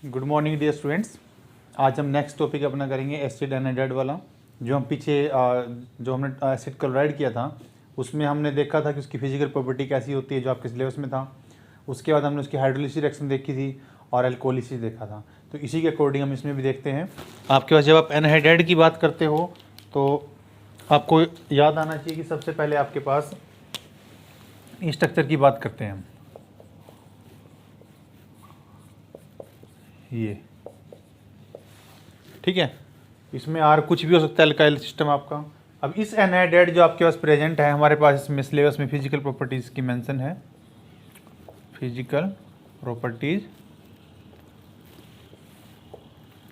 Good morning dear students. आज हम next topic अपना करेंगे एसिड एनाहाइड्राइड वाला। जो हम पीछे जो हमने एसिड क्लोराइड किया था उसमें हमने देखा था कि उसकी फिजिकल प्रॉपर्टी कैसी होती है, जो आपके सिलेबस में था। उसके बाद हमने उसकी हाइड्रोलिसिस रिएक्शन देखी थी और एल्कोलिसिस देखा था। तो इसी के अकॉर्डिंग हम इसमें भी देखते हैं। आपके पास जब आप एनाहाइड्राइड की बात करते हो तो आपको याद आना चाहिए कि सबसे पहले आपके पास स्ट्रक्चर की बात करते हैं हम। ये ठीक है, इसमें आर कुछ भी हो सकता है, अल्काइल सिस्टम आपका। अब इस एनाहाइड्राइड जो आपके पास प्रेजेंट है हमारे पास, इसमें सिलेबस में फिजिकल प्रॉपर्टीज़ की मेंशन है। फिजिकल प्रॉपर्टीज़,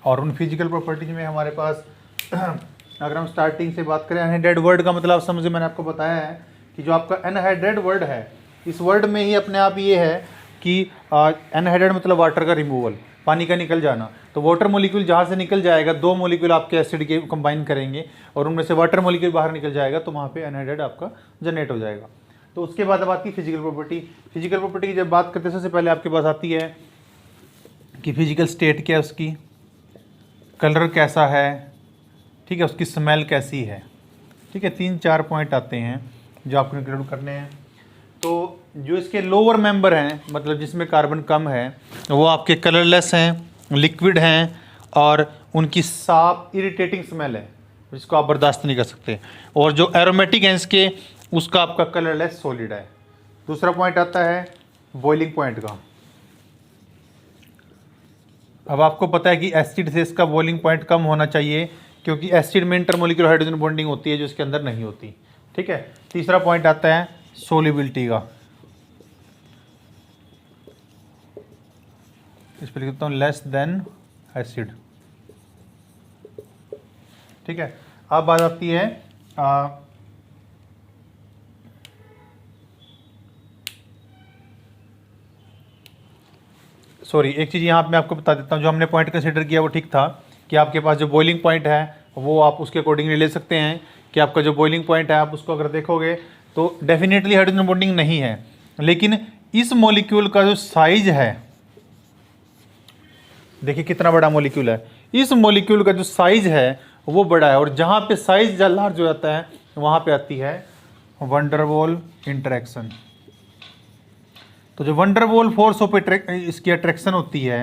और उन फिजिकल प्रॉपर्टीज में हमारे पास अगर हम स्टार्टिंग से बात करें, एनाहाइड्राइड वर्ड का मतलब समझे, मैंने आपको बताया है कि जो आपका एनाहाइड्राइड वर्ड है, इस वर्ड में ही अपने आप ये है कि एनाहाइड्राइड मतलब वाटर का रिमूवल, पानी का निकल जाना। तो वाटर मोलिक्यूल जहाँ से निकल जाएगा, दो मोलिक्यूल आपके एसिड के कंबाइन करेंगे और उनमें से वाटर मोलिक्यूल बाहर निकल जाएगा, तो वहाँ पे एनाहाइड्राइड आपका जनरेट हो जाएगा। तो उसके बाद अब आती है फिजिकल प्रॉपर्टी। फिजिकल प्रॉपर्टी की जब बात करते हैं सबसे पहले आपके पास आती है कि फिजिकल स्टेट क्या है उसकी, कलर कैसा है, ठीक है, उसकी स्मेल कैसी है, ठीक है। 3-4 पॉइंट आते हैं जो आपको इंक्लूड करने हैं। तो जो इसके लोअर मेंबर हैं, मतलब जिसमें कार्बन कम है, वो आपके कलरलेस हैं, लिक्विड हैं और उनकी साफ इरिटेटिंग स्मेल है जिसको आप बर्दाश्त नहीं कर सकते। और जो एरोमेटिक हैं इसके, उसका आपका कलरलेस सॉलिड है। दूसरा पॉइंट आता है बॉइलिंग पॉइंट का। अब आपको पता है कि एसिड से इसका बॉइलिंग पॉइंट कम होना चाहिए, क्योंकि एसिड में इंटरमोलिक्यूलर हाइड्रोजन बॉन्डिंग होती है जो इसके अंदर नहीं होती, ठीक है। तीसरा पॉइंट आता है सोल्युबिलिटी का। इस पर लिखता हूँ लेस देन एसिड, ठीक है। अब बात आती है सॉरी, एक चीज़ यहाँ पे मैं आपको बता देता हूँ। जो हमने पॉइंट कंसीडर किया वो ठीक था कि आपके पास जो बॉइलिंग पॉइंट है वो आप उसके अकॉर्डिंगली ले सकते हैं कि आपका जो बॉइलिंग पॉइंट है, आप उसको अगर देखोगे तो डेफिनेटली हाइड्रोजन बॉन्डिंग नहीं है, लेकिन इस मॉलिक्यूल का जो साइज है, देखिए कितना बड़ा मॉलिक्यूल है, इस मॉलिक्यूल का जो साइज है वो बड़ा है। और जहाँ पे साइज लार्ज हो जाता है वहाँ पे आती है वंडरवॉल इंटरेक्शन। तो जो वंडरवॉल फोर्स ऑफ इसकी अट्रैक्शन होती है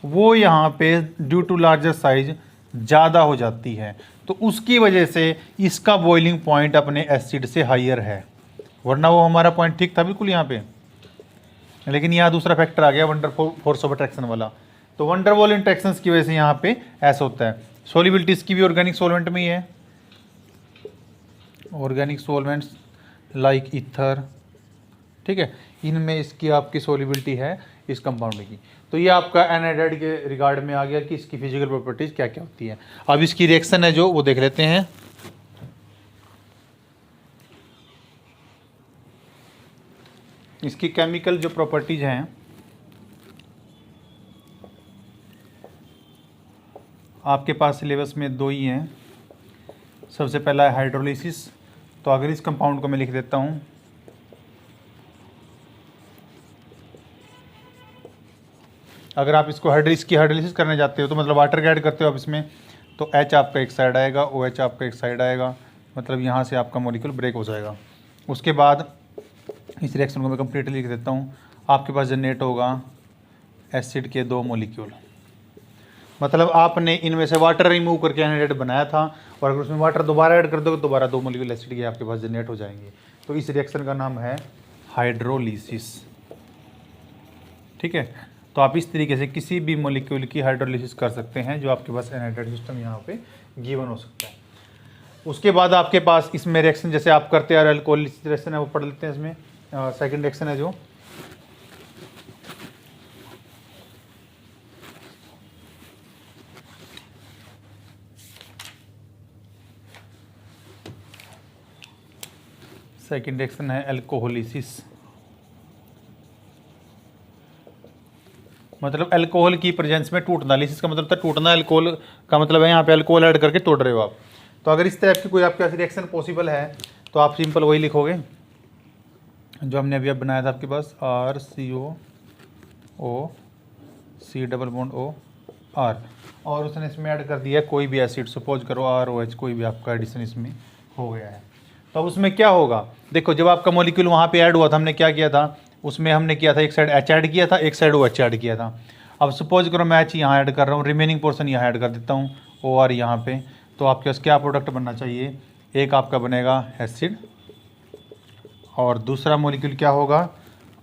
वो यहाँ पे ड्यू टू लार्जर साइज ज़्यादा हो जाती है, तो उसकी वजह से इसका बॉइलिंग पॉइंट अपने एसिड से हाइयर है। वरना वो हमारा पॉइंट ठीक था बिल्कुल यहाँ पे, लेकिन यहाँ दूसरा फैक्टर आ गया वंडर फोर्स ऑफ अट्रैक्शन वाला। तो वंडरवॉल इंटरेक्शंस की वजह से यहाँ पे ऐसा होता है। सोलिबिलिटी इसकी भी ऑर्गेनिक सोलवेंट में ही है, ऑर्गेनिक सोलवेंट्स लाइक ईथर, ठीक है, इनमें इसकी आपकी सोलिबिलिटी है इस कंपाउंड की। तो ये आपका एनाहाइड्राइड के रिगार्ड में आ गया कि इसकी फिजिकल प्रॉपर्टीज क्या क्या होती है। अब इसकी रिएक्शन है जो वो देख लेते हैं। इसकी केमिकल जो प्रॉपर्टीज हैं, आपके पास सिलेबस में दो ही हैं। सबसे पहला है हाइड्रोलिसिस। तो अगर इस कंपाउंड को मैं लिख देता हूँ, अगर आप इसको हाइड्रोलिसिस करने जाते हो तो मतलब वाटर ऐड करते हो आप इसमें, तो H आपका एक साइड आएगा, OH आपका एक साइड आएगा, मतलब यहाँ से आपका मॉलिक्यूल ब्रेक हो जाएगा। उसके बाद इस रिएक्शन को मैं कंप्लीटली लिख देता हूँ। आपके पास जनरेट होगा एसिड के 2 मॉलिक्यूल, मतलब आपने इनमें से वाटर रिमूव करके एनाहाइड्राइड बनाया था, और अगर उसमें वाटर दोबारा ऐड कर दोगे दोबारा 2 मॉलिक्यूल एसिड के आपके पास जनरेट हो जाएंगे। तो इस रिएक्शन का नाम है हाइड्रोलिसिस, ठीक है। तो आप इस तरीके से किसी भी मॉलिक्यूल की हाइड्रोलिसिस कर सकते हैं जो आपके पास एनाहाइड्राइड सिस्टम यहाँ पे गिवन हो सकता है। उसके बाद आपके पास इसमें रिएक्शन जैसे आप करते हैं, अल्कोहलिसिस रिएक्शन है वो पढ़ लेते हैं। इसमें सेकंड रिएक्शन है जो सेकंड रिएक्शन है अल्कोहलिसिस। मतलब अल्कोहल की प्रेजेंस में टूटना, लिसिस का मतलब था टूटना, अल्कोहल का मतलब है यहाँ पे अल्कोहल ऐड करके तोड़ रहे हो आप। तो अगर इस टाइप की कोई आपके पास रिएक्शन पॉसिबल है तो आप सिंपल वही लिखोगे जो हमने अभी अब बनाया था आपके पास, RCOO COOR, और उसने इसमें ऐड कर दिया कोई भी एसिड, सपोज करो ROH, कोई भी आपका एडिशन इसमें हो गया है। तो अब उसमें क्या होगा, देखो जब आपका मॉलिक्यूल वहाँ पे ऐड हुआ था, हमने क्या किया था, उसमें हमने किया था एक साइड H ऐड किया था, एक साइड OH ऐड किया था। अब सपोज करो मैं H यहाँ ऐड कर रहा हूँ, रिमेनिंग पोर्शन यहाँ ऐड कर देता हूँ, OR यहाँ पे, तो आपके पास क्या प्रोडक्ट बनना चाहिए, एक आपका बनेगा एसिड और दूसरा मॉलिक्यूल क्या होगा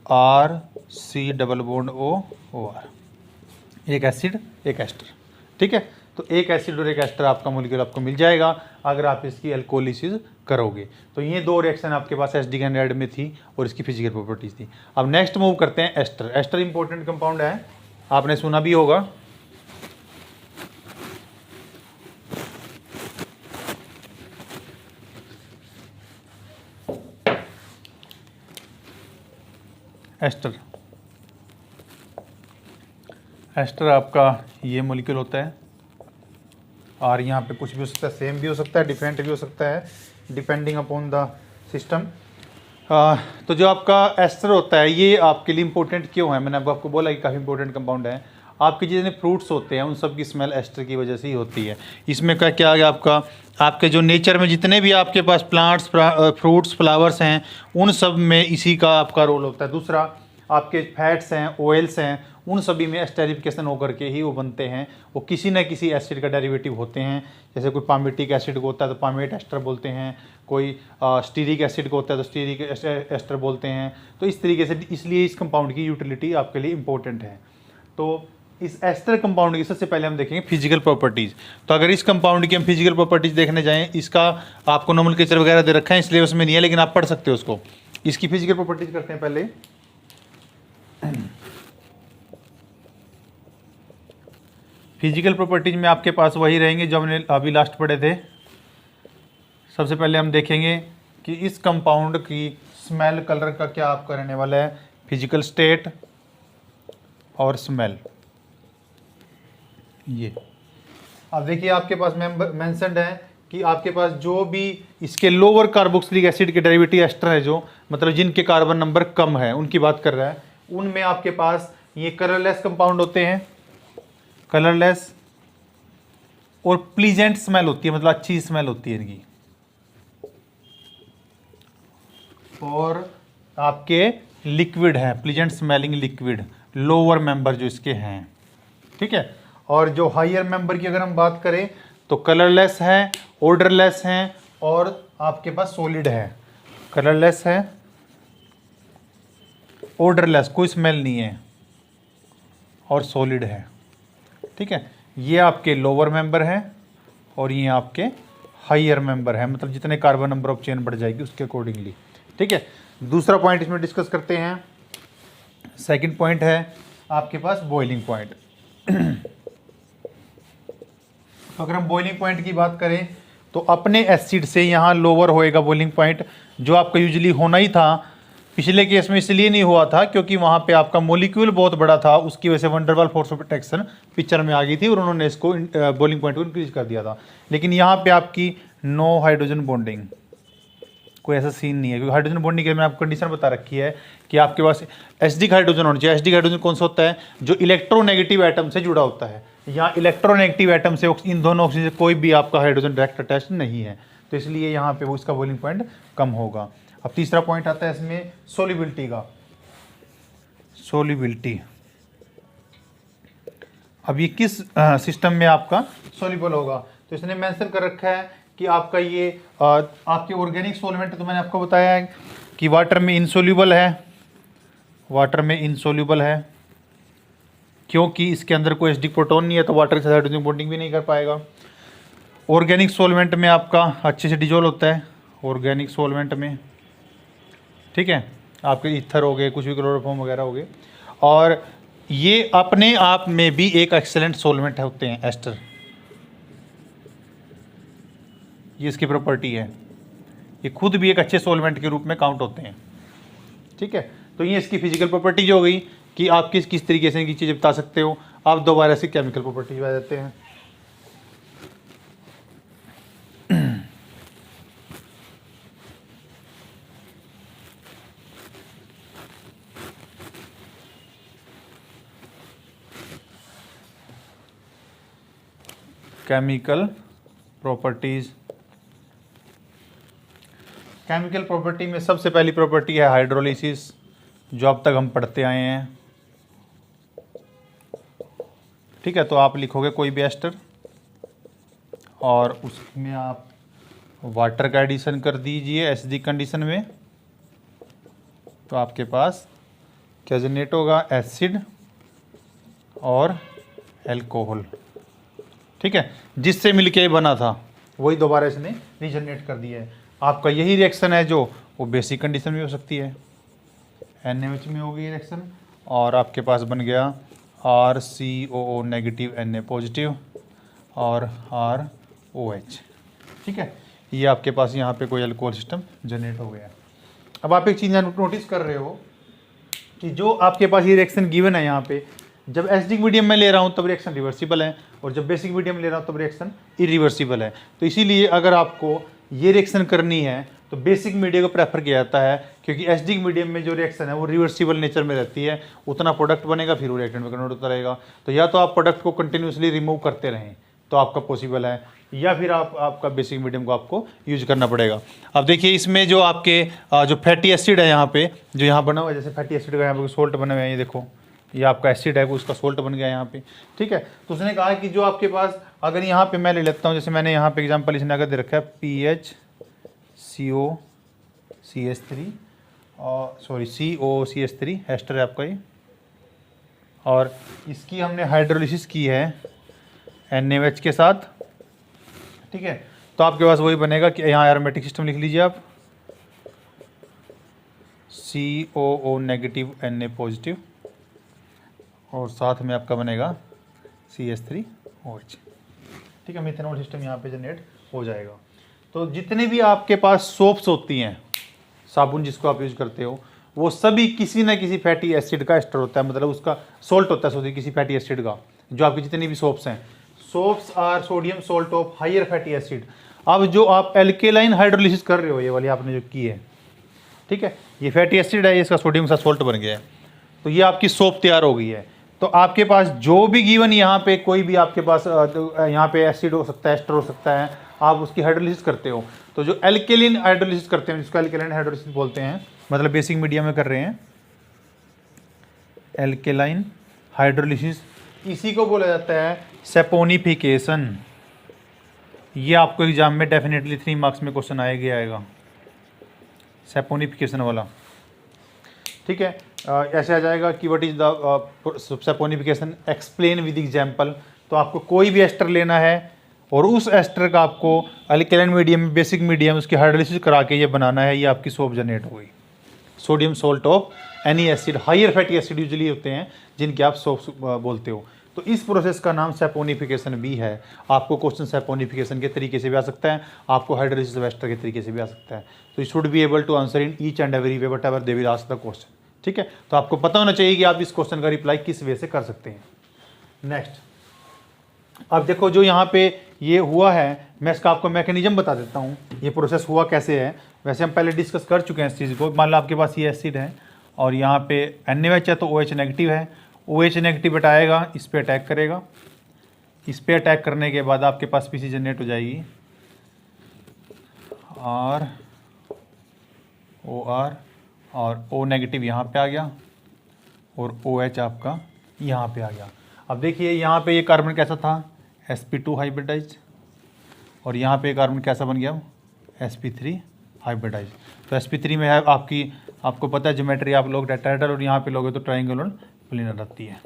RC≡OOR, एक एसिड एक एस्टर। ठीक है, तो एक एसिड और एक एस्टर आपका मॉलिक्यूल आपको मिल जाएगा अगर आप इसकी एल्कोलिसिस करोगे। तो ये दो रिएक्शन आपके पास एल्डिहाइड में थी और इसकी फिजिकल प्रॉपर्टीज थी। अब नेक्स्ट मूव करते हैं एस्टर। एस्टर इंपॉर्टेंट कंपाउंड है, आपने सुना भी होगा। एस्टर आपका ये मॉलिक्यूल होता है और यहाँ पे कुछ भी हो सकता है, सेम भी हो सकता है, डिफरेंट भी हो सकता है, डिपेंडिंग अपॉन द सिस्टम। तो जो आपका एस्टर होता है ये आपके लिए इंपॉर्टेंट क्यों है, मैंने आपको बोला कि काफ़ी इंपॉर्टेंट कंपाउंड है। आपके जितने फ्रूट्स होते हैं उन सब की स्मेल एस्टर की वजह से ही होती है। इसमें क्या आ गया आपका, आपके जो नेचर में जितने भी आपके पास प्लांट्स, फ्रूट्स, फ्लावर्स हैं, उन सब में इसी का आपका रोल होता है। दूसरा आपके फैट्स हैं, ऑयल्स हैं, उन सभी में एस्टेरिफिकेशन होकर के ही वो बनते हैं। वो किसी न किसी एसिड का डेरिवेटिव होते हैं। जैसे कोई पामेटिक एसिड को होता है तो पामेट एस्टर बोलते हैं, कोई स्टीरिक एसिड को होता है तो स्टीरिक एस्टर बोलते हैं। तो इस तरीके से, इसलिए इस कंपाउंड की यूटिलिटी आपके लिए इंपॉर्टेंट है। तो इस एस्टर कंपाउंड की सबसे पहले हम देखेंगे फिजिकल प्रॉपर्टीज़। तो अगर इस कंपाउंड की हम फिजिकल प्रॉपर्टीज़ देखने जाएँ, इसका आपको नोमेनक्लेचर वगैरह दे रखा है, इसलिए उसमें नहीं है, लेकिन आप पढ़ सकते हो उसको। इसकी फिजिकल प्रॉपर्टीज़ करते हैं पहले। फिजिकल प्रॉपर्टीज में आपके पास वही रहेंगे जो हमने अभी लास्ट पढ़े थे। सबसे पहले हम देखेंगे कि इस कंपाउंड की स्मेल, कलर का क्या आपका रहने वाला है, फिजिकल स्टेट और स्मेल। ये अब देखिए आपके पास मेंशन्ड है कि आपके पास जो भी इसके लोअर कार्बोक्सिलिक एसिड के डेरिवेटिव एस्टर है, जो मतलब जिनके कार्बन नंबर कम है, उनकी बात कर रहा है, उनमें आपके पास ये कलरलेस कंपाउंड होते हैं, कलरलेस, और प्लीजेंट स्मेल होती है, मतलब अच्छी स्मेल होती है इनकी, और आपके लिक्विड है, pleasant smelling liquid, lower member जो इसके हैं। ठीक है, और जो हायर मेंबर की अगर हम बात करें तो कलरलेस है, ऑर्डरलेस हैं, और आपके पास सॉलिड है। कलरलेस है, ऑर्डरलेस, कोई स्मेल नहीं है, और सॉलिड है। ठीक है, ये आपके लोअर मेंबर हैं और ये आपके हायर मेंबर है, मतलब जितने कार्बन नंबर ऑफ चेन बढ़ जाएगी उसके अकॉर्डिंगली। ठीक है, दूसरा पॉइंट इसमें डिस्कस करते हैं। सेकंड पॉइंट है आपके पास बॉइलिंग पॉइंट। तो अगर हम बॉइलिंग पॉइंट की बात करें तो अपने एसिड से यहाँ लोअर होएगा बॉइलिंग पॉइंट, जो आपका यूजुअली होना ही था। पिछले केस में इसलिए नहीं हुआ था क्योंकि वहाँ पे आपका मॉलिक्यूल बहुत बड़ा था, उसकी वजह से वंडर वाल फोर्स ऑफ अट्रैक्शन पिक्चर में आ गई थी और उन्होंने इसको बॉइलिंग पॉइंट को इंक्रीज कर दिया था। लेकिन यहाँ पे आपकी नो हाइड्रोजन बॉन्डिंग, कोई ऐसा सीन नहीं है, क्योंकि हाइड्रोजन बॉन्डिंग के मैंने आपको कंडीशन बता रखी है कि आपके पास एसिडिक हाइड्रोजन होना चाहिए। एसिडिक हाइड्रोजन कौन सा होता है, जो इलेक्ट्रोनेगेटिव एटम से जुड़ा होता है। यहाँ इलेक्ट्रोनेगेटिव एटम से इन दोनों ऑक्सीजन से कोई भी आपका हाइड्रोजन डायरेक्ट अटैच नहीं है, तो इसलिए यहाँ पे वो इसका बॉइलिंग पॉइंट कम होगा। अब तीसरा पॉइंट आता है इसमें सोलिबिलिटी का। सोलिबिलिटी, अब ये किस सिस्टम में आपका सोल्यूबल होगा, तो इसने मेंशन कर रखा है कि आपका ये आपके ऑर्गेनिक सॉल्वेंट, तो मैंने आपको बताया है कि वाटर में इनसोल्यूबल है, वाटर में इनसोल्यूबल है क्योंकि इसके अंदर कोई एसिडिक प्रोटोन नहीं है, तो वाटर के साथ हाइड्रोजन बॉन्डिंग भी नहीं कर पाएगा। ऑर्गेनिक सॉल्वेंट में आपका अच्छे से डिजोल्व होता है, ऑर्गेनिक सॉल्वेंट में। ठीक है, आपके ईथर हो गए, कुछ भी क्लोरोफॉर्म वगैरह हो गए, और ये अपने आप में भी एक एक्सेलेंट सॉल्वेंट होते हैं एस्टर, ये इसकी प्रॉपर्टी है, ये खुद भी एक अच्छे सॉल्वेंट के रूप में काउंट होते हैं। ठीक है, तो ये इसकी फिजिकल प्रॉपर्टीज हो गई कि आप किस तरीके से इनकी चीज़ें बता सकते हो। आप दोबारा से केमिकल प्रॉपर्टीज आ जाते हैं। Chemical properties. केमिकल प्रॉपर्टी में सबसे पहली प्रॉपर्टी है हाइड्रोलिसिस, जो अब तक हम पढ़ते आए हैं। ठीक है, तो आप लिखोगे कोई भी एस्टर और उसमें आप वाटर का एडिशन कर दीजिए एसिडिक कंडीशन में, तो आपके पास क्या जनरेट होगा, एसिड और एल्कोहल। ठीक है, जिससे मिलके बना था वही दोबारा इसने रीजनरेट कर दिया है। आपका यही रिएक्शन है जो वो बेसिक कंडीशन में हो सकती है, NaOH में होगी रिएक्शन, और आपके पास बन गया RCOO नेगेटिव Na पॉजिटिव और ROH। ठीक है, ये आपके पास यहाँ पे कोई अल्कोहल सिस्टम जनरेट हो गया। अब आप एक चीज़ नोटिस कर रहे हो कि जो आपके पास ये रिएक्शन गिवन है यहाँ पे, जब एसिडिक मीडियम में ले रहा हूँ तब रिएक्शन रिवर्सिबल है, और जब बेसिक मीडियम ले रहा हूँ तब रिएक्शन इरिवर्सिबल है। तो इसीलिए अगर आपको ये रिएक्शन करनी है तो बेसिक मीडियम को प्रेफर किया जाता है, क्योंकि एसिडिक मीडियम में जो रिएक्शन है वो रिवर्सिबल नेचर में रहती है, उतना प्रोडक्ट बनेगा फिर वो रिएक्टेंट में कन्वर्ट होता रहेगा। तो या तो आप प्रोडक्ट को कंटिन्यूसली रिमूव करते रहें तो आपका पॉसिबल है, या फिर आपका बेसिक मीडियम को आपको यूज करना पड़ेगा। अब देखिए इसमें जो आपके जो फैटी एसिड है यहाँ पे, जो यहाँ बना हुआ है, जैसे फैटी एसिड का यहाँ पे सोल्ट बने हुए हैं, ये देखो ये आपका एसिड है वो उसका सोल्ट बन गया यहाँ पे। ठीक है, तो उसने कहा कि जो आपके पास, अगर यहाँ पे मैं ले लेता हूँ, जैसे मैंने यहाँ पे एग्जांपल इसने अगर दे रखा है PHCOCH3 और COCH3 एस्टर है आपका ये, और इसकी हमने हाइड्रोलिसिस की है NaOH के साथ। ठीक है, तो आपके पास वही बनेगा कि यहाँ एरोमेटिक सिस्टम लिख लीजिए आप, COO नेगेटिव Na पॉजिटिव, और साथ में आपका बनेगा CH3OH। ठीक है, मिथेनॉल सिस्टम यहाँ पे जनरेट हो जाएगा। तो जितने भी आपके पास सोप्स होती हैं, साबुन जिसको आप यूज़ करते हो, वो सभी किसी न किसी फैटी एसिड का एस्टर होता है, मतलब उसका सोल्ट होता है, किसी फैटी एसिड का। जो आपकी जितनी भी सोप्स हैं, soaps are sodium salt of higher fatty acid. अब जो आप एल्केलाइन हाइड्रोलिसिस कर रहे हो, ये वाली आपने जो की है, ठीक है, ये फैटी एसिड है, इसका सोडियम का सोल्ट बन गया है, तो ये आपकी सोप तैयार हो गई है। तो आपके पास जो भी गिवन यहाँ पे कोई भी आपके पास यहाँ पे एसिड हो सकता है, एस्टर हो सकता है, आप उसकी हाइड्रोलिसिस करते हो। तो जो एल्केलिन हाइड्रोलिसिस करते हैं, जिसको एल्केलाइन हाइड्रोलिसिस बोलते हैं, मतलब बेसिक मीडियम में कर रहे हैं एल्केलाइन हाइड्रोलिसिस, इसी को बोला जाता है सेपोनिफिकेशन। ये आपको एग्जाम में डेफिनेटली 3 मार्क्स में क्वेश्चन आएगा सेपोनिफिकेशन वाला। ठीक है, ऐसे आ जाएगा कि what is the saponification, explain with example. तो आपको कोई भी एस्टर लेना है और उस एस्टर का आपको अल्कलाइन मीडियम, बेसिक मीडियम, उसकी हाइड्रोलिसिस करा के ये बनाना है, ये आपकी सोप जनरेट हो गई। Sodium salt of any acid, higher fatty acid usually होते हैं जिनके आप सोप्स बोलते हो। तो इस प्रोसेस का नाम सेपोनिफिकेशन भी है। आपको क्वेश्चन सेपोनिफिकेशन के तरीके से भी आ सकता है, आपको हाइड्रोलिसिस ऑफ एस्टर के तरीके से भी आ सकता है। तो you should be able to answer in each and every way whatever they will ask the question. ठीक है, तो आपको पता होना चाहिए कि आप इस क्वेश्चन का रिप्लाई किस वे से कर सकते हैं। नेक्स्ट, अब देखो जो यहाँ पे ये हुआ है, मैं इसका आपको मैकेनिज्म बता देता हूँ, ये प्रोसेस हुआ कैसे है। वैसे हम पहले डिस्कस कर चुके हैं इस चीज़ को। मान लो आपके पास ये एसिड है और यहाँ पे NaOH है, तो OH नेगेटिव है, OH नेगेटिव हटाएगा, इस पर अटैक करेगा, इस पर अटैक करने के बाद आपके पास पीसी जनरेट हो जाएगी ROR, और O नेगेटिव यहाँ पे आ गया और OH आपका यहाँ पे आ गया। अब देखिए यहाँ पे ये कार्बन कैसा था, sp2 हाइब्रिडाइज, और यहाँ पे कार्बन कैसा बन गया, sp3 हाइब्रिडाइज। तो sp3 में है आपको पता है ज्योमेट्री, आप लोग टेट्राहेड्रल और यहाँ पे लोगे तो ट्रायंगल और प्लेनर रहती है।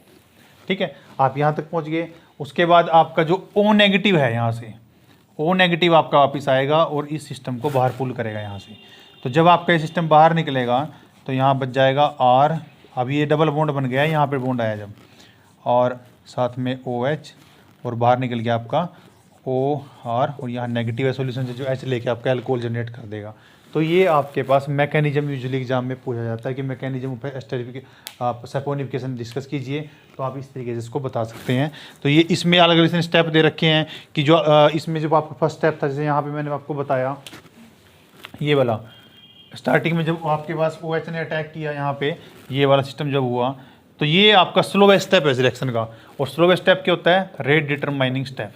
ठीक है, आप यहाँ तक पहुँच गए। उसके बाद आपका जो O नेगेटिव है, यहाँ से O नेगेटिव आपका वापस आएगा और इस सिस्टम को बाहर पुल करेगा यहाँ से। तो जब आपका ये सिस्टम बाहर निकलेगा तो यहाँ बच जाएगा R, अब ये डबल बॉन्ड बन गया है, यहाँ पे बॉन्ड आया जब, और साथ में OH, और बाहर निकल गया आपका OR, और यहाँ नेगेटिव है सॉल्यूशन से जो H लेके आपका एल्कोहल जनरेट कर देगा। तो ये आपके पास मैकेनिज्म यूजुअली एग्जाम में पूछा जाता है कि मैकेनिज्म आप सेपोनिफिकेशन डिस्कस कीजिए, तो आप इस तरीके से इसको बता सकते हैं। तो ये इसमें अलग अलग स्टेप दे रखे हैं कि जो इसमें जो आपका फर्स्ट स्टेप था, जैसे यहाँ पे मैंने आपको बताया ये वाला, स्टार्टिंग में जब आपके पास OH ने अटैक किया यहाँ पे, ये वाला सिस्टम जब हुआ, तो ये आपका स्लो स्टेप है रिएक्शन का। और स्लो स्टेप क्या होता है, रेट डिटरमाइनिंग स्टेप।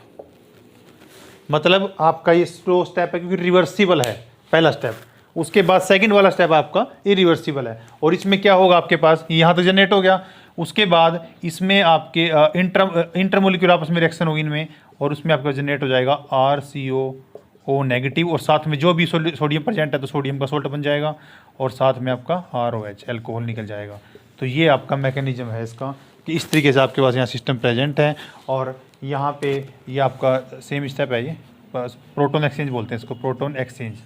मतलब आपका ये स्लो स्टेप है क्योंकि रिवर्सिबल है पहला स्टेप। उसके बाद सेकंड वाला स्टेप आपका इरिवर्सिबल है। और इसमें क्या होगा आपके पास, यहाँ तो जनरेट हो गया, उसके बाद इसमें आपके इंटरमोलिक्यूलर आपस में रिएक्शन होगी इनमें, और उसमें आपका जनरेट हो जाएगा RCOO नेगेटिव, और साथ में जो भी सोडियम प्रेजेंट है तो सोडियम का सोल्ट बन जाएगा, और साथ में आपका ROH अल्कोहल निकल जाएगा। तो ये आपका मैकेनिज्म है इसका कि इस तरीके से आपके पास यहाँ सिस्टम प्रेजेंट है। और यहाँ पे ये आपका सेम स्टेप है, ये प्रोटॉन एक्सचेंज बोलते हैं इसको, प्रोटॉन एक्सचेंज।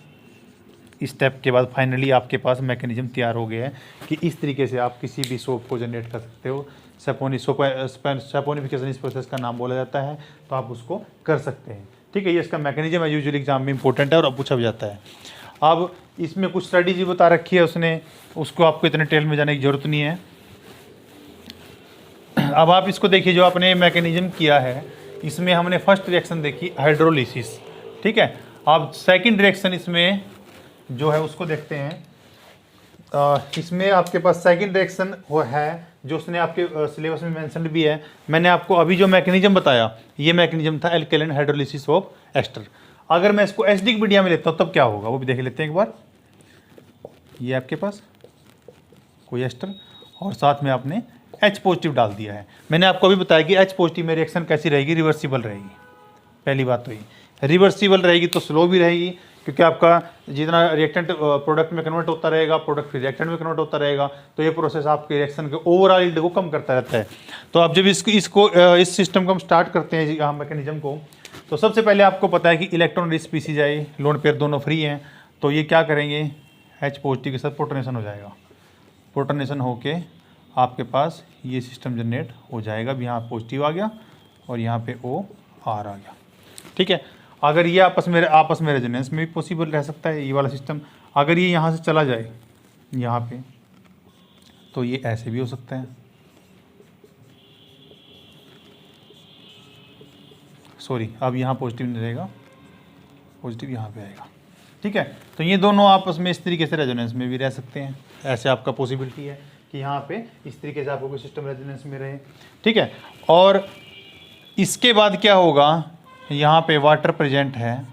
इस स्टेप के बाद फाइनली आपके पास मैकेनिज्म तैयार हो गया है कि इस तरीके से आप किसी भी सोप को जनरेट कर सकते हो। सैपोनिफिकेशन इस प्रोसेस का नाम बोला जाता है, तो आप उसको कर सकते हैं। ठीक है, ये इसका मैकेनिज्म है, यूजुअली एग्जाम में इंपॉर्टेंट है और अब पूछा भी जाता है। अब इसमें कुछ स्टडीज बता रखी है उसने, उसको आपको इतने डिटेल में जाने की जरूरत नहीं है। अब आप इसको देखिए, जो आपने मैकेनिज्म किया है इसमें हमने फर्स्ट रिएक्शन देखी हाइड्रोलिसिस। ठीक है, अब सेकंड रिएक्शन इसमें जो है उसको देखते हैं। इसमें आपके पास सेकंड रिएक्शन वो है जो उसने आपके सिलेबस में मेंशन भी है। मैंने आपको अभी जो मैकेनिज्म बताया ये मैकेनिज्म था एल्केलाइन हाइड्रोलिसिस ऑफ एस्टर। अगर मैं इसको एसिडिक मीडिया में लेता हूँ तब क्या होगा वो भी देख लेते हैं एक बार। ये आपके पास कोई एस्टर और साथ में आपने H पॉजिटिव डाल दिया है। मैंने आपको अभी बताया कि H पॉजिटिव में रिएक्शन कैसी रहेगी, रिवर्सिबल रहेगी। पहली बात तो ये रिवर्सिबल रहेगी तो स्लो भी रहेगी, क्योंकि आपका जितना रिएक्टेंट प्रोडक्ट में कन्वर्ट होता रहेगा, प्रोडक्ट फिर रिएक्टेंट में कन्वर्ट होता रहेगा, तो ये प्रोसेस आपके रिएक्शन के ओवरऑल यील्ड को कम करता रहता है। तो आप जब इस सिस्टम को हम स्टार्ट करते हैं यहाँ मैकेनिज्म को, तो सबसे पहले आपको पता है कि इलेक्ट्रॉन रिच स्पीसीज है, लोन पेयर दोनों फ्री हैं, तो ये क्या करेंगे, H पॉजिटिव के साथ प्रोटोनेशन हो जाएगा। प्रोटोनेशन होके आपके पास ये सिस्टम जनरेट हो जाएगा। अब यहाँ पॉजिटिव आ गया और यहाँ पे OR आ गया। ठीक है, अगर ये आपस में रेजोनेंस में भी पॉसिबल रह सकता है ये वाला सिस्टम। अगर ये यहाँ से चला जाए यहाँ पे, तो ये ऐसे भी हो सकता है, सॉरी अब यहाँ पॉजिटिव नहीं रहेगा, पॉजिटिव यहाँ पे आएगा। ठीक है, तो ये दोनों आपस में इस तरीके से रेजोनेंस में भी रह सकते हैं। ऐसे आपका पॉसिबिलिटी है कि यहाँ पे इस तरीके से आपको कोई सिस्टम रेजोनेंस में रहे। ठीक है, और इसके बाद क्या होगा, यहाँ पे वाटर प्रेजेंट है,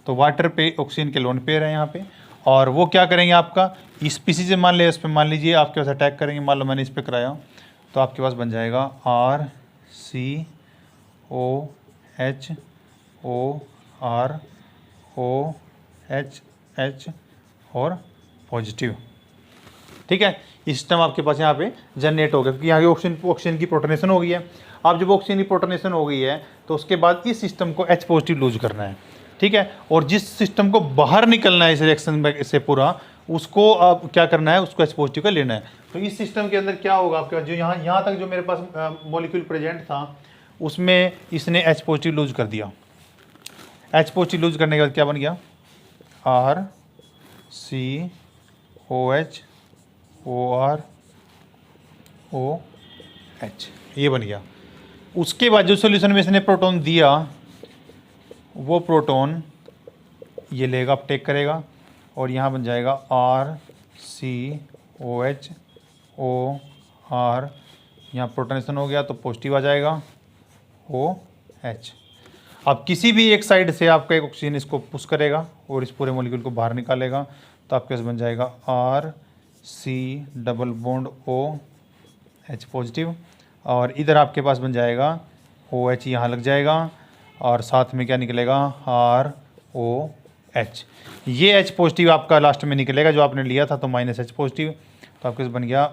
तो वाटर पे ऑक्सीजन के लोन पेयर है यहाँ पे, और वो क्या करेंगे आपका इस पीसी से मान लीजिए, इस पर मान लीजिए आपके पास अटैक करेंगे, मान लो मैंने इस पर कराया, तो आपके पास बन जाएगा RCOHOROHH और पॉजिटिव। ठीक है, ये सिस्टम आपके पास यहाँ पे जनरेट हो गया, क्योंकि यहाँ ऑक्सीजन की प्रोटोनेशन हो गई है। अब जब ऑक्सीजन की प्रोटोनेशन हो गई है तो उसके बाद इस सिस्टम को H पॉजिटिव लूज करना है। ठीक है, और जिस सिस्टम को बाहर निकलना है इस रिएक्शन से पूरा, उसको अब क्या करना है, उसको H पॉजिटिव का लेना है। तो इस सिस्टम के अंदर क्या होगा, आपके पास जो यहाँ तक जो मेरे पास मॉलिक्यूल प्रेजेंट था उसमें इसने H पॉजिटिव लूज कर दिया। H पॉजिटिव लूज करने के बाद क्या बन गया, RCOH OROH ये बन गया। उसके बाद जो सॉल्यूशन में इसने प्रोटॉन दिया वो प्रोटॉन ये लेगा, अपटेक करेगा, और यहाँ बन जाएगा RCOH OR, यहाँ प्रोटोनेशन हो गया तो पॉजिटिव आ जाएगा OH। अब किसी भी एक साइड से आपका एक ऑक्सीजन इसको पुश करेगा और इस पूरे मॉलिक्यूल को बाहर निकालेगा, तो आपके पास बन जाएगा RC⋯OH पॉजिटिव, और इधर आपके पास बन जाएगा OH, यहाँ लग जाएगा, और साथ में क्या निकलेगा ROH। ये H पॉजिटिव आपका लास्ट में निकलेगा जो आपने लिया था, तो -H पॉजिटिव, तो आपके पास बन गया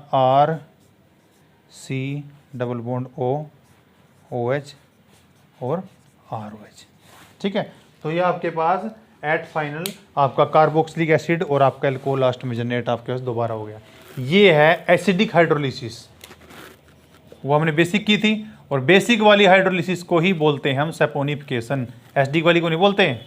RC⋯OH और ROH। ठीक है, तो ये आपके पास एट फाइनल आपका कार्बोक्सिलिक एसिड और आपका एल्कोहल लास्ट में जनरेट आपके पास दोबारा हो गया। ये है एसिडिक हाइड्रोलिसिस, वो हमने बेसिक की थी, और बेसिक वाली हाइड्रोलिसिस को ही बोलते हैं हम सैपोनिफिकेशन, एसिडिक वाली को नहीं बोलते हैं।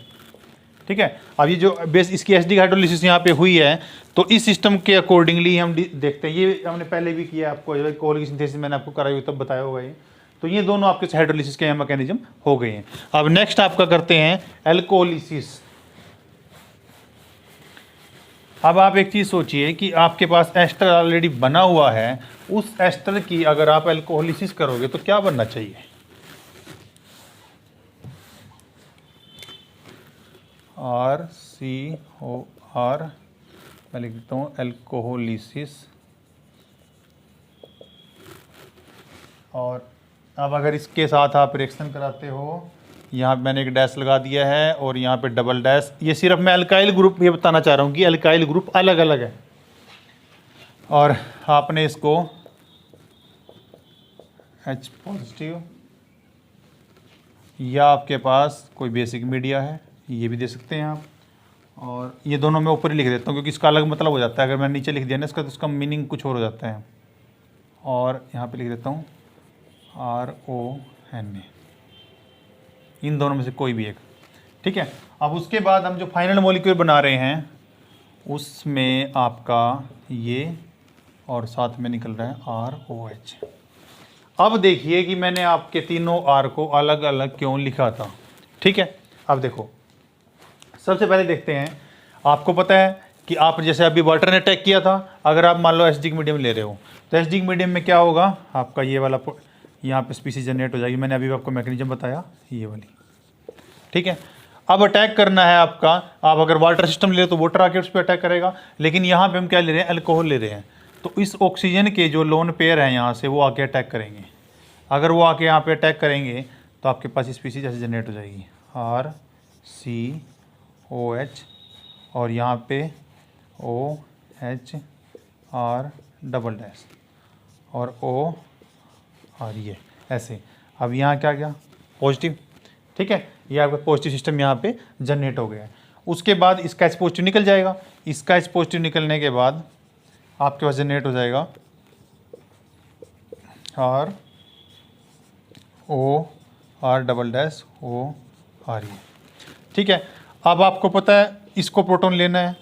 ठीक है, अब ये जो इसकी एसिडिक हाइड्रोलिसिस यहाँ पे हुई है, तो इस सिस्टम के अकॉर्डिंगली हम देखते हैं, ये हमने पहले भी किया आपको, अल्कोहल की सिंथेसिस मैंने आपको कराई हुई तब बताया होगा ये। तो ये दोनों आपके हाइड्रोलिसिस के मैकेनिज्म हो गए हैं। अब नेक्स्ट आपका करते हैं एल्कोलिसिस। अब आप एक चीज़ सोचिए कि आपके पास एस्टर ऑलरेडी बना हुआ है, उस एस्टर की अगर आप एल्कोलिसिस करोगे तो क्या बनना चाहिए। RCOR, मैं लिख देता हूँ एल्कोहोलिसिस। और अब अगर इसके साथ आप रिएक्शन कराते हो, यहाँ पे मैंने एक डैश लगा दिया है और यहाँ पे डबल डैश, ये सिर्फ मैं अल्काइल ग्रुप ये बताना चाह रहा हूँ कि अल्काइल ग्रुप अलग अलग है। और आपने इसको H पॉजिटिव, या आपके पास कोई बेसिक मीडिया है ये भी दे सकते हैं आप। और ये दोनों मैं ऊपर ही लिख देता हूँ क्योंकि इसका अलग मतलब हो जाता है, अगर मैंने नीचे लिख दिया ना इसका तो इसका मीनिंग कुछ और हो जाता है। और यहाँ पे लिख देता हूँ RONA, इन दोनों में से कोई भी एक, ठीक है। अब उसके बाद हम जो फाइनल मॉलिक्यूल बना रहे हैं उसमें आपका ये और साथ में निकल रहा है ROH। अब देखिए कि मैंने आपके तीनों R को अलग अलग क्यों लिखा था, ठीक है। अब देखो, सबसे पहले देखते हैं, आपको पता है कि आप जैसे अभी वाटर ने अटैक किया था, अगर आप मान लो एसिडिक मीडियम ले रहे हो तो एसिडिक मीडियम में क्या होगा, आपका ये वाला यहाँ पे स्पीसीज जनरेट हो जाएगी। मैंने अभी आपको मैकेनिज्म बताया ये वाली, ठीक है। अब अटैक करना है आपका, आप अगर वाटर सिस्टम ले रहे हो तो वाटर आके उस पर अटैक करेगा, लेकिन यहाँ पे हम क्या ले रहे हैं, अल्कोहल ले रहे हैं। तो इस ऑक्सीजन के जो लोन पेयर हैं यहाँ से वो आके अटैक करेंगे। अगर वो आके यहाँ पे अटैक करेंगे तो आपके पास स्पीसीज ऐसे जनरेट हो जाएगी RCOH और यहाँ पे OHR डबल डैश और OR, ये ऐसे। अब यहाँ क्या गया, पॉजिटिव, ठीक है। ये आपका पॉजिटिव सिस्टम यहाँ पे जनरेट हो गया है। उसके बाद इसका H पॉजिटिव निकल जाएगा, इसका H पॉजिटिव निकलने के बाद आपके पास जनरेट हो जाएगा ROR डबल डैश OR, ठीक है। अब आपको पता है इसको प्रोटॉन लेना है,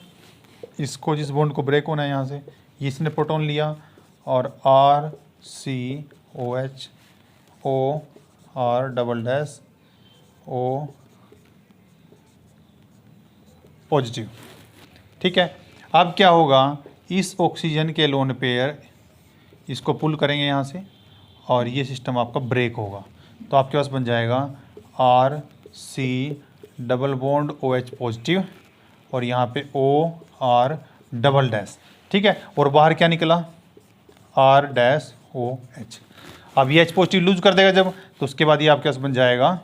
इसको जिस बॉन्ड को ब्रेक होना है यहाँ से, इसने प्रोटॉन लिया और RCOH OR double dash O positive, ठीक है। अब क्या होगा, इस ऑक्सीजन के लोन पेयर इसको पुल करेंगे यहाँ से और ये सिस्टम आपका ब्रेक होगा, तो आपके पास बन जाएगा RC double bond OH positive और यहाँ पे OR डबल डैश, ठीक है। और बाहर क्या निकला, R डैश OH। अब ये H पॉजिटिव लूज कर देगा जब, तो उसके बाद ये आपके पास बन जाएगा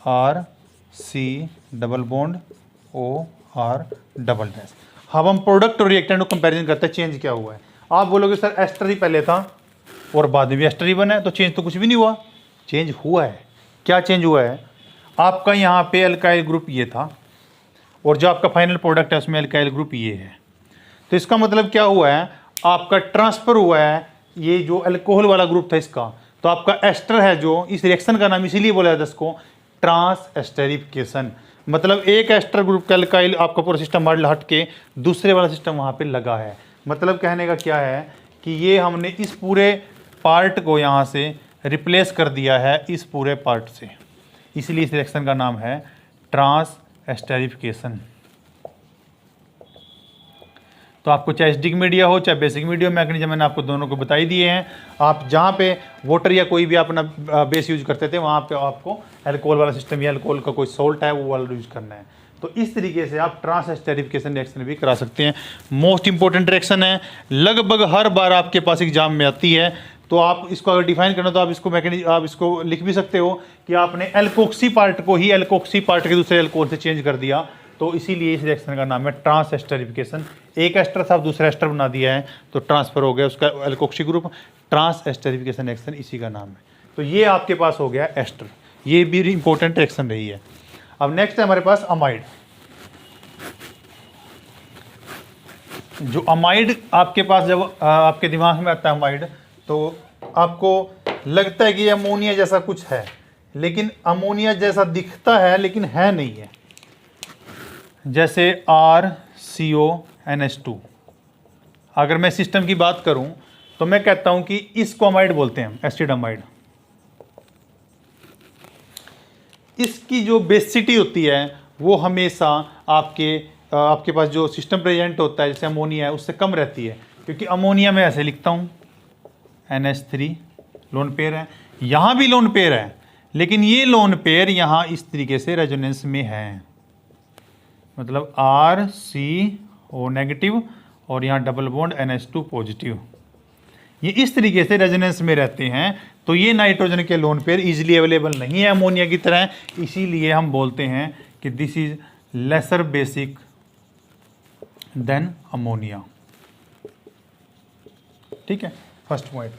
RC double bond OR double dash. अब हम प्रोडक्ट और रिएक्टेंट को कंपैरिजन करते हैं, चेंज क्या हुआ है। आप बोलोगे सर एस्टर ही पहले था और बाद में भी एस्टर ही बना है, तो चेंज तो कुछ भी नहीं हुआ। चेंज हुआ है, क्या चेंज हुआ है, आपका यहाँ पे अल्काइल ग्रुप ये था और जो आपका फाइनल प्रोडक्ट है उसमें अल्काइल ग्रुप ये है। तो इसका मतलब क्या हुआ है, आपका ट्रांसफर हुआ है, ये जो अल्कोहल वाला ग्रुप था इसका, तो आपका एस्टर है जो, इस रिएक्शन का नाम इसीलिए बोला जाता है इसको ट्रांस एस्टेरिफिकेशन। मतलब एक एस्टर ग्रुप का अल्काइल आपका पूरा सिस्टम मॉडल हट के दूसरे वाला सिस्टम वहाँ पे लगा है। मतलब कहने का क्या है कि ये हमने इस पूरे पार्ट को यहाँ से रिप्लेस कर दिया है इस पूरे पार्ट से, इसलिए इस रिएक्शन का नाम है ट्रांस एस्टेरिफिकेशन। तो आपको चाहे एसिडिक मीडिया हो चाहे बेसिक मीडिया मैकेनिज्म मैंने आपको दोनों को बता ही दिए हैं। आप जहाँ पे वाटर या कोई भी अपना बेस यूज करते थे वहाँ पे आपको अल्कोहल वाला सिस्टम या अल्कोहल का कोई सोल्ट है वो वाला यूज करना है। तो इस तरीके से आप ट्रांस एस्टेरिफिकेशन रिएक्शन भी करा सकते हैं। मोस्ट इंपॉर्टेंट रिएक्शन है, लगभग हर बार आपके पास एग्जाम में आती है। तो आप इसको अगर डिफाइन करना तो आप इसको आप इसको लिख भी सकते हो कि आपने एल्कोक्सी पार्ट को ही एल्कोक्सी पार्ट के दूसरे अल्कोहल से चेंज कर दिया, तो इसीलिए इस रिएक्शन का नाम है ट्रांस एस्टेरिफिकेशन। एक एस्टर था दूसरा एस्टर बना दिया है तो ट्रांसफर हो गया उसका alkoxy group, transesterification reaction इसी का नाम है। तो ये आपके पास हो गया एस्टर, ये भी इंपॉर्टेंट रिएक्शन रही है। अब नेक्स्ट है हमारे पास अमाइड। जो अमाइड आपके पास जब आपके दिमाग में आता है अमाइड, तो आपको लगता है कि अमोनिया जैसा कुछ है, लेकिन अमोनिया जैसा दिखता है लेकिन है नहीं है। जैसे RCONH2, अगर मैं सिस्टम की बात करूं तो मैं कहता हूं कि इसको अमाइड बोलते हैं, एसिड अमाइड। इसकी जो बेसिसिटी होती है वो हमेशा आपके पास जो सिस्टम प्रेजेंट होता है जैसे अमोनिया है उससे कम रहती है, क्योंकि अमोनिया में ऐसे लिखता हूँ NH3 लोन पेयर है, यहाँ भी लोन पेयर है, लेकिन ये लोन पेयर यहाँ इस तरीके से रेजोनेंस में है। मतलब RCO नेगेटिव और यहाँ डबल बॉन्ड NH2 पॉजिटिव। ये इस तरीके से रेजोनेंस में रहते हैं। तो ये नाइट्रोजन के लोन पेयर इजीली अवेलेबल नहीं है अमोनिया की तरह, इसीलिए हम बोलते हैं कि this is lesser basic than ammonia. ठीक है, फर्स्ट पॉइंट।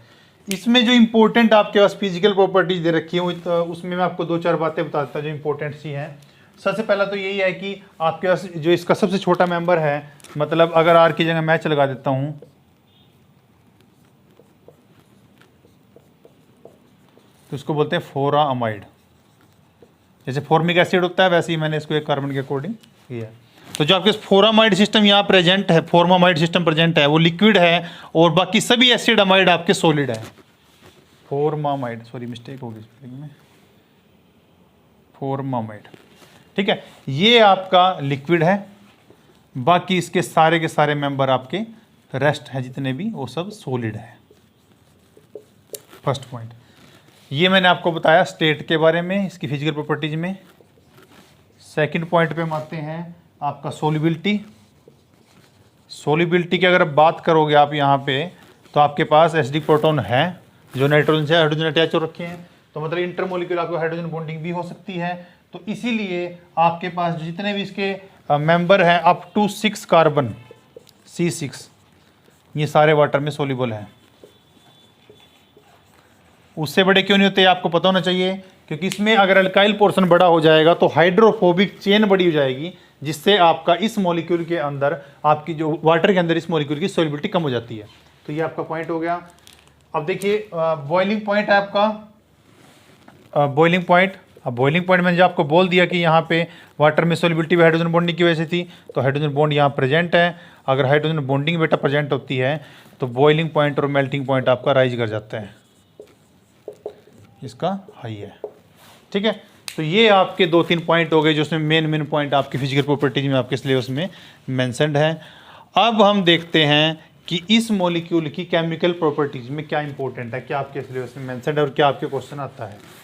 इसमें जो इंपॉर्टेंट आपके पास फिजिकल प्रॉपर्टीज दे रखी है उसमें मैं आपको 2-4 बातें बता देता हूँ जो इंपॉर्टेंट सी हैं। सबसे पहला तो यही है कि आपके पास जो इसका सबसे छोटा मेंबर है, मतलब अगर आर की जगह मैच लगा देता हूँ तो इसको बोलते हैं फोरामाइड। जैसे फॉर्मिक एसिड होता है वैसे ही मैंने इसको एक कार्बन के अकॉर्डिंग किया है। तो जो आपके फोरामाइड सिस्टम यहाँ प्रेजेंट है, फॉर्मामाइड सिस्टम प्रेजेंट है, वो लिक्विड है और बाकी सभी एसिड अमाइड आपके सॉलिड है। फॉर्मामाइड, सॉरी मिस्टेक होगी स्पेलिंग में, फॉर्मामाइड। ठीक है, ये आपका लिक्विड है, बाकी इसके सारे के सारे मेंबर आपके रेस्ट हैं जितने भी, वो सब सॉलिड है। फर्स्ट पॉइंट ये मैंने आपको बताया स्टेट के बारे में, इसकी फिजिकल प्रॉपर्टीज में। सेकंड पॉइंट पे हम आते हैं आपका सोल्युबिलिटी। सोल्युबिलिटी की अगर बात करोगे आप यहाँ पे, तो आपके पास एसिडिक प्रोटॉन है जो नाइट्रोजन से हाइड्रोजन अटैच हो रखे हैं, तो मतलब इंटरमोलिक्यूलर आपको हाइड्रोजन बॉन्डिंग भी हो सकती है। तो इसीलिए आपके पास जितने भी इसके मेंबर हैं अप टू 6 कार्बन C6, ये सारे वाटर में सोल्यूबल हैं। उससे बड़े क्यों नहीं होते आपको पता होना चाहिए, क्योंकि इसमें अगर अल्काइल पोर्शन बड़ा हो जाएगा तो हाइड्रोफोबिक चेन बड़ी हो जाएगी, जिससे आपका इस मॉलिक्यूल के अंदर, आपकी जो वाटर के अंदर इस मॉलिक्यूल की सोल्युबिलिटी कम हो जाती है। तो ये आपका पॉइंट हो गया। अब देखिए बॉइलिंग पॉइंट है आपका बॉइलिंग पॉइंट। अब बॉइलिंग पॉइंट मैंने जो आपको बोल दिया कि यहाँ पे वाटर में सोल्युबिलिटी हाइड्रोजन बॉन्डिंग की वजह से थी, तो हाइड्रोजन बॉन्ड यहाँ प्रेजेंट है। अगर हाइड्रोजन बॉन्डिंग बेटा प्रेजेंट होती है तो बॉइलिंग पॉइंट और मेल्टिंग पॉइंट आपका राइज कर जाता है, इसका हाई है। ठीक है, तो ये आपके 2-3 पॉइंट हो गए जो उसमें मेन पॉइंट आपकी फिजिकल प्रॉपर्टीज में आपके सिलेबस में मेंशन्ड है। अब हम देखते हैं कि इस मॉलिक्यूल की केमिकल प्रॉपर्टीज में क्या इंपॉर्टेंट है, क्या आपके सिलेबस में मेंशन्ड है और क्या आपके क्वेश्चन आता है।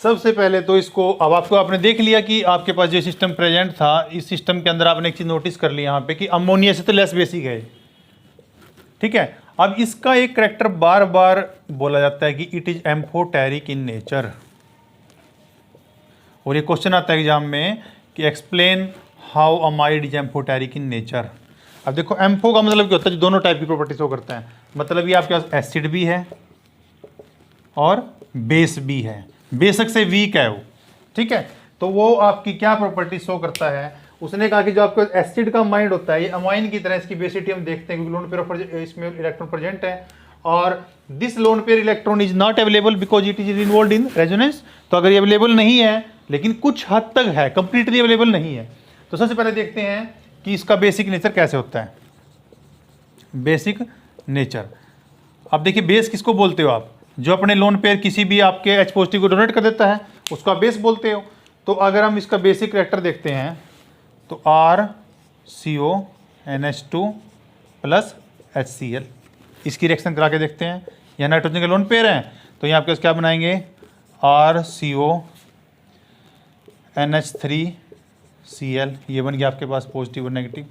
सबसे पहले तो इसको, अब आपको आपने देख लिया कि आपके पास जो सिस्टम प्रेजेंट था, इस सिस्टम के अंदर आपने एक चीज नोटिस कर ली यहाँ पे कि अमोनिया से तो लेस बेसिक है। ठीक है, अब इसका एक करैक्टर बार बार बोला जाता है कि it is amphoteric in nature, और ये क्वेश्चन आता है एग्जाम में कि explain how amide is amphoteric in nature. अब देखो एम्फो का मतलब क्या होता है, जो दोनों टाइप की प्रॉपर्टी शो करता है, मतलब ये आपके पास एसिड भी है और बेस भी है, बेशक से वीक है वो। ठीक है, तो वो आपकी क्या प्रॉपर्टी शो करता है, उसने कहा कि जो आपको एसिड का माइंड होता है ये अमाइन की तरह, इसकी बेसिटी हम देखते हैं क्योंकि लोन पेयर इसमें इलेक्ट्रॉन प्रेजेंट है, और this lone pair electron is not available because it is involve in resonance. तो अगर ये अवेलेबल नहीं है, लेकिन कुछ हद तक है, कंप्लीटली अवेलेबल नहीं है। तो सबसे पहले देखते हैं कि इसका बेसिक नेचर कैसे होता है। बेसिक नेचर, अब देखिए बेस किसको बोलते हो आप, जो अपने लोन पेयर किसी भी आपके H पॉजिटिव को डोनेट कर देता है उसको आप बेस बोलते हो। तो अगर हम इसका बेसिक करैक्टर देखते हैं तो RCO NH2 प्लस HCl, इसकी रिएक्शन करा के देखते हैं। यह नाइट्रोजन के लोन पेयर हैं, तो यहाँ आपके क्या बनाएंगे, RCO NH3Cl, ये बन गया आपके पास पॉजिटिव और नेगेटिव।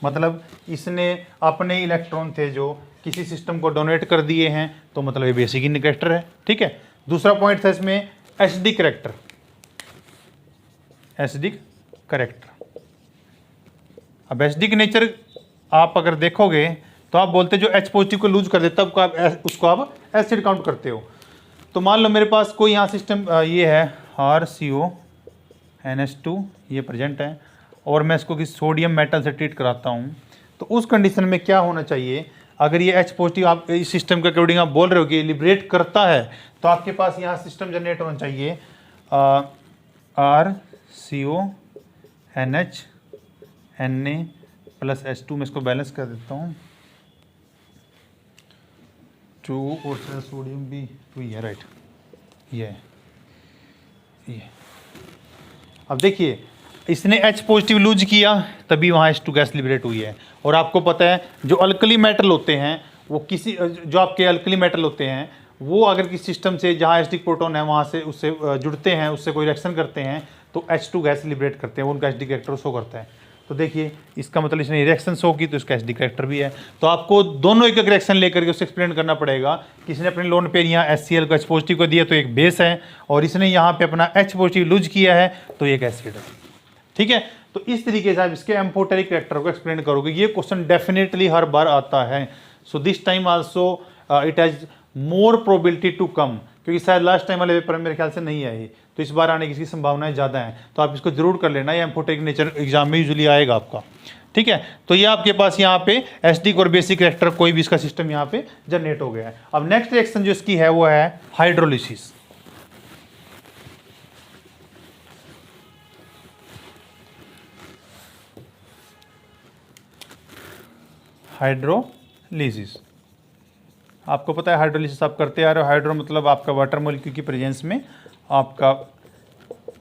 मतलब इसने अपने इलेक्ट्रॉन थे जो किसी सिस्टम को डोनेट कर दिए हैं, तो मतलब ये बेसिक इन करैक्टर है। ठीक है, दूसरा पॉइंट था इसमें एसिडिक करैक्टर। एसिडिक करैक्टर, अब एसिडिक नेचर आप अगर देखोगे तो आप बोलते जो H पॉजिटिव को लूज कर देता है उसको आप एसिड काउंट करते हो। तो मान लो मेरे पास कोई यहाँ सिस्टम ये है RCO NH2, ये प्रेजेंट है, और मैं इसको किसी सोडियम मेटल से ट्रीट कराता हूँ, तो उस कंडीशन में क्या होना चाहिए, अगर ये H पॉजिटिव आप इस सिस्टम के अकॉर्डिंग आप बोल रहे हो कि लिबरेट करता है, तो आपके पास यहाँ सिस्टम जनरेट होना चाहिए RCO NH Na plus H2, मैं इसको बैलेंस कर देता हूँ, 2 और सोडियम भी 2 है, राइट, ये। अब देखिए इसने H पॉजिटिव लूज किया तभी वहाँ H2 गैस लिबरेट हुई है। और आपको पता है जो अल्कली मेटल होते हैं वो किसी, जो आपके अल्कली मेटल होते हैं वो अगर किसी सिस्टम से जहाँ एसिडिक प्रोटॉन है वहाँ से उससे जुड़ते हैं, उससे कोई रिएक्शन करते हैं तो H2 गैस लिबरेट करते हैं, वो उनका एसिडिक कैरेक्टर शो करता है। तो देखिए इसका मतलब इसने रिएक्शन शो की तो इसका एसिडिक कैरेक्टर भी है। तो आपको दोनों एक एक रिएक्शन लेकर के उससे एक्सप्लेन करना पड़ेगा कि इसने अपने लोन पेयर यहाँ HCl को H पॉजिटिव को दिया तो एक बेस है, और इसने यहाँ पे अपना H पॉजिटिव लूज किया है तो एक एसिड है। ठीक है, तो इस तरीके से आप इसके एम्फोटेरिक कैरेक्टर को एक्सप्लेन करोगे। ये क्वेश्चन डेफिनेटली हर बार आता है। So this time also it has more probability to come, क्योंकि शायद लास्ट टाइम वाले पेपर में मेरे ख्याल से नहीं आई, तो इस बार आने की इसकी संभावनाएं ज़्यादा हैं। तो आप इसको जरूर कर लेना, ये एम्फोटेरिक नेचर एग्जाम में यूजुअली आएगा आपका। ठीक है, तो ये आपके पास यहाँ पे एसिडिक और बेसिक कैरेक्टर कोई भी इसका सिस्टम यहाँ पे जनरेट हो गया है। अब नेक्स्ट रिएक्शन जो इसकी है वो है हाइड्रोलिसिस। हाइड्रोलिसिस आपको पता है, हाइड्रोलिसिस आप करते आ रहे हो। हाइड्रो मतलब आपका वाटर मॉलिक्यूल की प्रेजेंस में आपका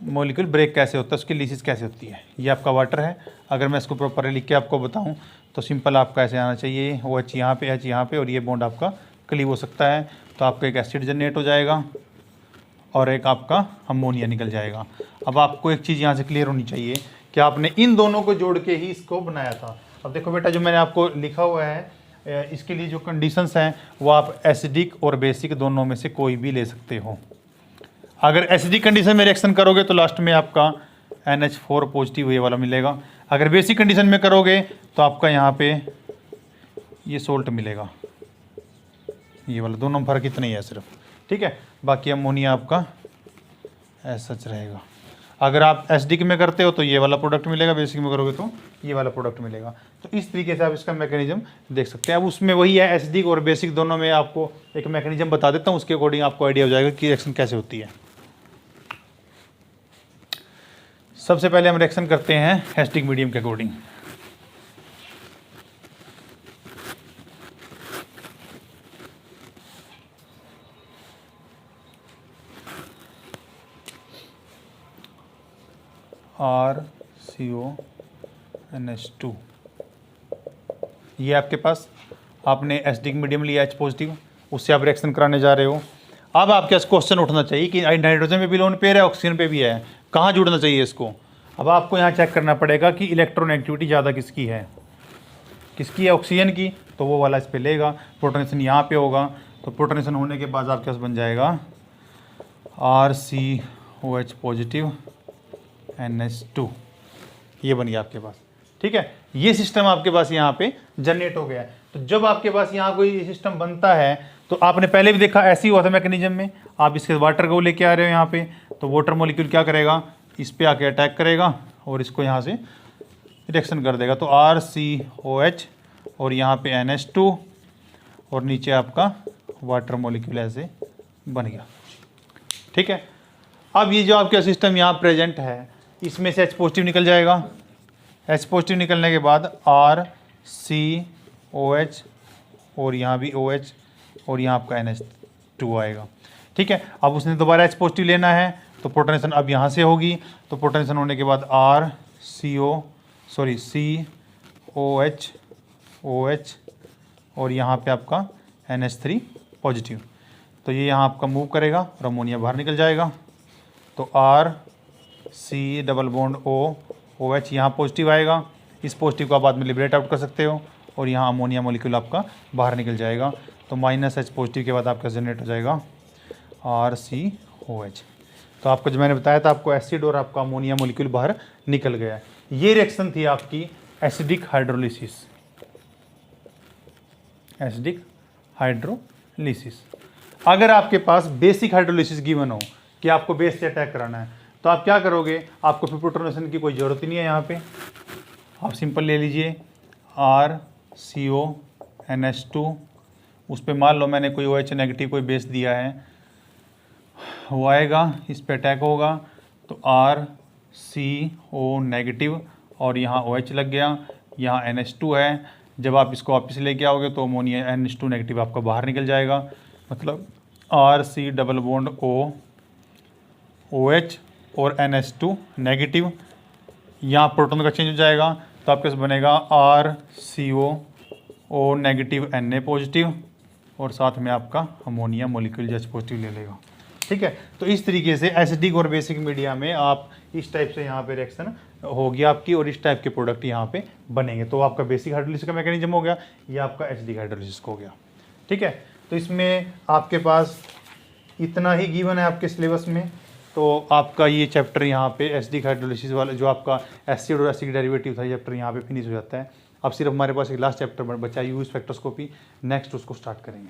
मॉलिक्यूल ब्रेक कैसे होता है, उसकी लिसिस कैसे होती है। ये आपका वाटर है, अगर मैं इसको प्रॉपर लिख के आपको बताऊं तो सिंपल आपका ऐसे आना चाहिए, वो H यहाँ पे, H यहाँ पे, और ये बॉन्ड आपका क्लीव हो सकता है। तो आपका एक एसिड जनरेट हो जाएगा और एक आपका अमोनिया निकल जाएगा। अब आपको एक चीज़ यहाँ से क्लियर होनी चाहिए कि आपने इन दोनों को जोड़ के ही इसको बनाया था। अब देखो बेटा, जो मैंने आपको लिखा हुआ है इसके लिए जो कंडीशंस हैं वो आप एसिडिक और बेसिक दोनों में से कोई भी ले सकते हो। अगर एसिडिक कंडीशन में रिएक्शन करोगे तो लास्ट में आपका NH4 पॉजिटिव ये वाला मिलेगा। अगर बेसिक कंडीशन में करोगे तो आपका यहाँ पे ये सोल्ट मिलेगा, ये वाला। दोनों में फर्क इतना ही है सिर्फ। ठीक है, बाकी अमोनिया आपका ऐसा रहेगा। अगर आप एसिडिक में करते हो तो ये वाला प्रोडक्ट मिलेगा, बेसिक में करोगे तो ये वाला प्रोडक्ट मिलेगा। तो इस तरीके से आप इसका मैकेनिज्म देख सकते हैं। अब उसमें वही है, एसिडिक और बेसिक दोनों में आपको एक मैकेनिज्म बता देता हूँ, उसके अकॉर्डिंग आपको आइडिया हो जाएगा कि रिएक्शन कैसे होती है। सबसे पहले हम रिएक्शन करते हैं एसिडिक मीडियम के अकॉर्डिंग। RCONH2 ये आपके पास, आपने एसिडिक मीडियम लिया H पॉजिटिव, उससे आप रिएक्शन कराने जा रहे हो। अब आपके पास क्वेश्चन उठना चाहिए कि नाइट्रोजन पे भी लोन पेयर है, ऑक्सीजन पे भी है, कहाँ जुड़ना चाहिए इसको। अब आपको यहाँ चेक करना पड़ेगा कि इलेक्ट्रोनेगेटिविटी ज़्यादा किसकी है। किसकी है? ऑक्सीजन की, तो वो वाला इस पे लेगा। प्रोटोनेशन यहाँ पे होगा, तो प्रोटोनेशन होने के बाद आपके पास बन जाएगा RCOH पॉजिटिव NH2, ये बन गया आपके पास। ठीक है, ये सिस्टम आपके पास यहाँ पे जनरेट हो गया है। तो जब आपके पास यहाँ कोई सिस्टम बनता है तो आपने पहले भी देखा ऐसे ही हुआ था मैकेनिज्म में। आप इसके वाटर को लेके आ रहे हो यहाँ पे, तो वाटर मॉलिक्यूल क्या करेगा, इस पे आके अटैक करेगा और इसको यहाँ से रिएक्शन कर देगा। तो RCOH और यहाँ पे NH2 और नीचे आपका वाटर मॉलिक्यूल ऐसे बन गया। ठीक है, अब ये जो आपका सिस्टम यहाँ प्रेजेंट है, इसमें से H पॉजिटिव निकल जाएगा। H पॉजिटिव निकलने के बाद RCOH और यहाँ भी OH और यहाँ आपका NH2 आएगा। ठीक है, अब उसने दोबारा H पॉजिटिव लेना है तो प्रोटोनेशन अब यहाँ से होगी। तो प्रोटोनेशन होने के बाद COH OH और यहाँ पे आपका NH3 पॉजिटिव, तो ये यहाँ आपका मूव करेगा और अमोनिया बाहर निकल जाएगा। तो RC डबल बॉन्ड OH यहाँ पॉजिटिव आएगा। इस पॉजिटिव को आप बाद में लिबरेट आउट कर सकते हो और यहाँ अमोनिया मॉलिक्यूल आपका बाहर निकल जाएगा। तो -H पॉजिटिव के बाद आपका जनरेट हो जाएगा RCOH। तो आपको जो मैंने बताया था, आपको एसिड और आपका अमोनिया मॉलिक्यूल बाहर निकल गया है। ये रिएक्शन थी आपकी एसिडिक हाइड्रोलिसिस। Acidic hydrolysis. अगर आपके पास बेसिक हाइड्रोलिसिस गिवन हो कि आपको बेस से अटैक कराना है, तो आप क्या करोगे, आपको फिर प्रोटोनेशन की कोई ज़रूरत ही नहीं है। यहाँ पे आप सिंपल ले लीजिए RCONH2, उस पर मान लो मैंने कोई OH नेगेटिव कोई बेस दिया है, वो आएगा, इस पे अटैक होगा। तो RCO नेगेटिव और यहाँ OH लग गया, यहाँ NH2 है। जब आप इसको वापस लेके आओगे तो अमोनिया NH2 नेगेटिव आपका बाहर निकल जाएगा। मतलब RC डबल बॉन्ड OH और NH2 नेगेटिव, यहाँ प्रोटॉन का चेंज हो जाएगा। तो आपके पास बनेगा RCO नेगेटिव Na पॉजिटिव और साथ में आपका अमोनिया मॉलिक्यूल H पॉजिटिव ले लेगा। ठीक है, तो इस तरीके से एसिडिक और बेसिक मीडिया में आप इस टाइप से यहाँ पे रिएक्शन होगी आपकी और इस टाइप के प्रोडक्ट यहाँ पे बनेंगे। तो आपका बेसिक हाइड्रोलिसिस का मैकेनिज्म हो गया, ये आपका एसिडिक हाइड्रोलिसिस हो गया। ठीक है, तो इसमें आपके पास इतना ही गिवन है आपके सिलेबस में। तो आपका ये चैप्टर यहाँ पे एसिडिक हाइड्रोलिसिस वाला जो आपका एसिड और एसिडिक डेरिवेटिव था, चैप्टर यहाँ पे फिनिश हो जाता है। अब सिर्फ हमारे पास एक लास्ट चैप्टर बचा यूज स्पेक्ट्रोस्कोपी, नेक्स्ट उसको स्टार्ट करेंगे।